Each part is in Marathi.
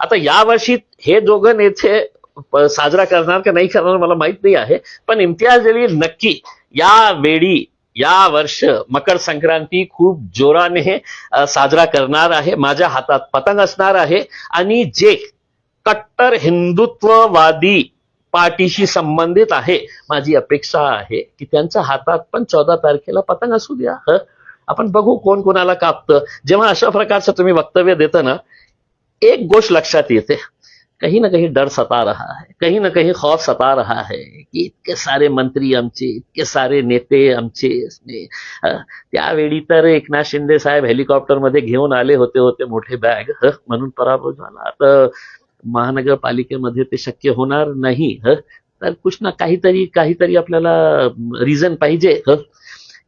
आता यावर्षी हे दोघं नेते साजरा करणार का नाही करणार मला माहित नाही आहे, पण इम्तियाज जलील नक्की यावेळी या वर्ष मकर संक्रांती खूप जोराने साजरा करणार आहे. माझ्या हातात पतंग असणार आहे आणि जे कट्टर हिंदुत्ववादी पार्टीशी संबंधित आहे, माझी अपेक्षा आहे की त्यांच्या हातात पण 14 तारखेला पतंग असू द्या. आपण बघू कोण कोणाला कापतं. जेव्हा अशा प्रकारचं तुम्ही वक्तव्य देता ना, एक गोष्ट लक्षात येते, कहीं ना कहीं डर सता रहा है, कहीं ना कहीं खौफ सता रहा है की इतके सारे मंत्री आमचे, इतके सारे नेते आमचे. त्यावेळी तर एकनाथ शिंदे साहेब हेलिकॉप्टरमध्ये घेऊन आले होते मोठे बॅग, म्हणून पराभव झाला. तर महानगरपालिकेमध्ये ते शक्य होणार नाही. तर कुछ ना काहीतरी आपल्याला रीजन पाहिजे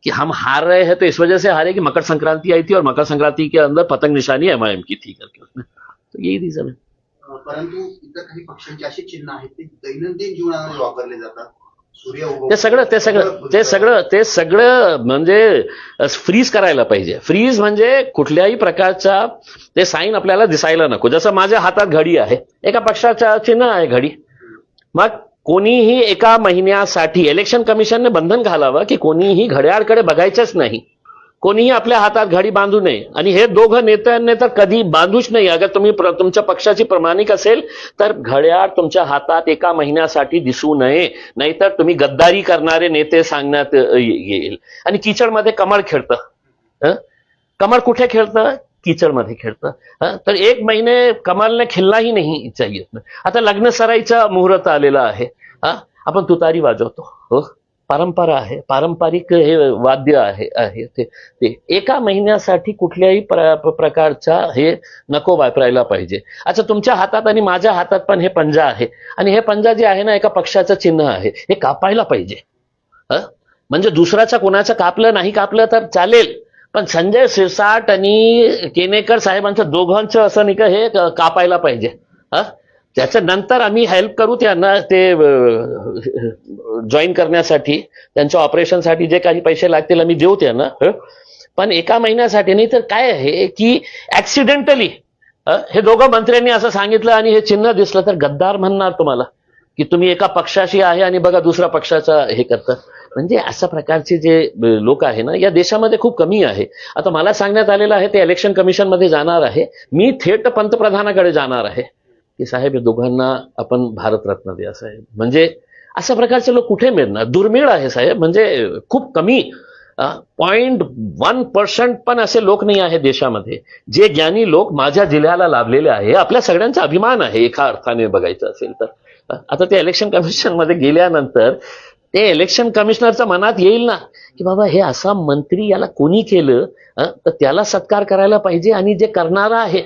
कि हम हार रहे हैं तो इस वजह से हारे कि मकर संक्रांति आई थी और मकर संक्रांति के अंदर पतंग निशानी एमआईएम की थी करके उसमें. तो यही रीजन है. परंतु इतर काही पक्षांची अशी चिन्ह आहेत ते दैनंदिन जीवनामध्ये वापरले जातात. ते सगळं म्हणजे फ्रीज करायला पाहिजे. फ्रीज म्हणजे कुठल्याही प्रकारचा ते साईन आपल्याला दिसायला नको. जसं माझ्या हातात घडी आहे, एका पक्षाचा चिन्ह आहे घडी. मग कोणीही एका महिन्यासाठी इलेक्शन कमिशनने बंधन घालावं की कोणीही घड्याळकडे बघायचंच नाही, कोणीही आपल्या हातात घडी बांधू नये. आणि हे दोघं नेत्यांनी तर कधी बांधूच नाही. अगर तुम्ही तुमच्या पक्षाची प्रमाणिक असेल तर घड्याळ तुमच्या हातात एका महिन्यासाठी दिसू नये, नाहीतर तुम्ही गद्दारी करणारे नेते सांगण्यात येईल. आणि किचडमध्ये कमळ खेळतं. कमळ कुठे खेळतं? कीचडमध्ये खेळतं. तर 1 महिने कमलने खेळलाही नाही चाहिए. आता लग्न सराईचा मुहूर्त आलेला आहे. आपण तुतारी वाजवतो, परंपरा आहे, पारंपरिक हे वाद्य आहे ते एका महिन्यासाठी कुठल्याही प्रकारचा हे नको वापरायला पाहिजे. अच्छा, तुमच्या हातात आणि माझ्या हातात पण हे पंजा आहे आणि हे पंजा जे आहे ना, एका पक्षाचं चिन्ह आहे, हे कापायला पाहिजे. म्हणजे दुसऱ्याचं कोणाचं कापलं तर चालेल, पण संजय शिरसाट आणि केनेकर साहेबांचं दोघांचं असं नाही का हे कापायला पाहिजे. त्याच्यानंतर आम्ही हेल्प करू त्यांना ते जॉईन करण्यासाठी, त्यांच्या ऑपरेशनसाठी जे काही पैसे लागतील आम्ही देऊ त्यांना. पण एका महिन्यासाठी नाही. तर काय आहे की ऍक्सिडेंटली हे दोघं मंत्र्यांनी असं सांगितलं आणि हे चिन्ह दिसलं तर गद्दार म्हणणार तुम्हाला की तुम्ही एका पक्षाशी आहे आणि बघा दुसऱ्या पक्षाचा हे करतात. म्हणजे अशा प्रकारचे जे लोक आहे ना, या देशामध्ये खूप कमी आहे. आता मला सांगण्यात आलेलं आहे ते इलेक्शन कमिशन मध्ये जाणार आहे. मी थेट पंतप्रधानाकडे जाणार आहे की साहेब या दोघांना आपण भारतरत्न द्या साहेब. म्हणजे अशा प्रकारचे लोक कुठे मिळणार? दुर्मिळ आहे साहेब. म्हणजे खूप कमी 0.1% पण असे लोक नाही आहे देशामध्ये जे ज्ञानी लोक माझ्या जिल्ह्याला लाभलेले आहे. आपल्या सगळ्यांचा अभिमान आहे एका अर्थाने बघायचं असेल तर. आता ते इलेक्शन कमिशन मध्ये गेल्यानंतर ते इलेक्शन कमिशनरच्या मनात येईल ना की बाबा हे असा मंत्री याला कोणी केलं, तर त्याला सत्कार करायला पाहिजे आणि जे करणारा आहे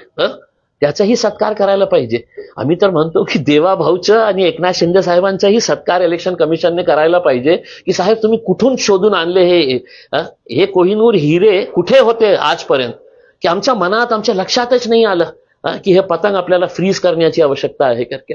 त्याचाही सत्कार करायला पाहिजे. आम्ही तर म्हणतो की देवा भाऊचं आणि एकनाथ शिंदे साहेबांचाही सत्कार इलेक्शन कमिशनने करायला पाहिजे की साहेब तुम्ही कुठून शोधून आणले हे कोहिनूर हिरे कुठे होते आजपर्यंत, की आमच्या मनात आमच्या लक्षातच नाही आलं की हे पतंग आपल्याला फ्रीज करण्याची आवश्यकता आहे करके.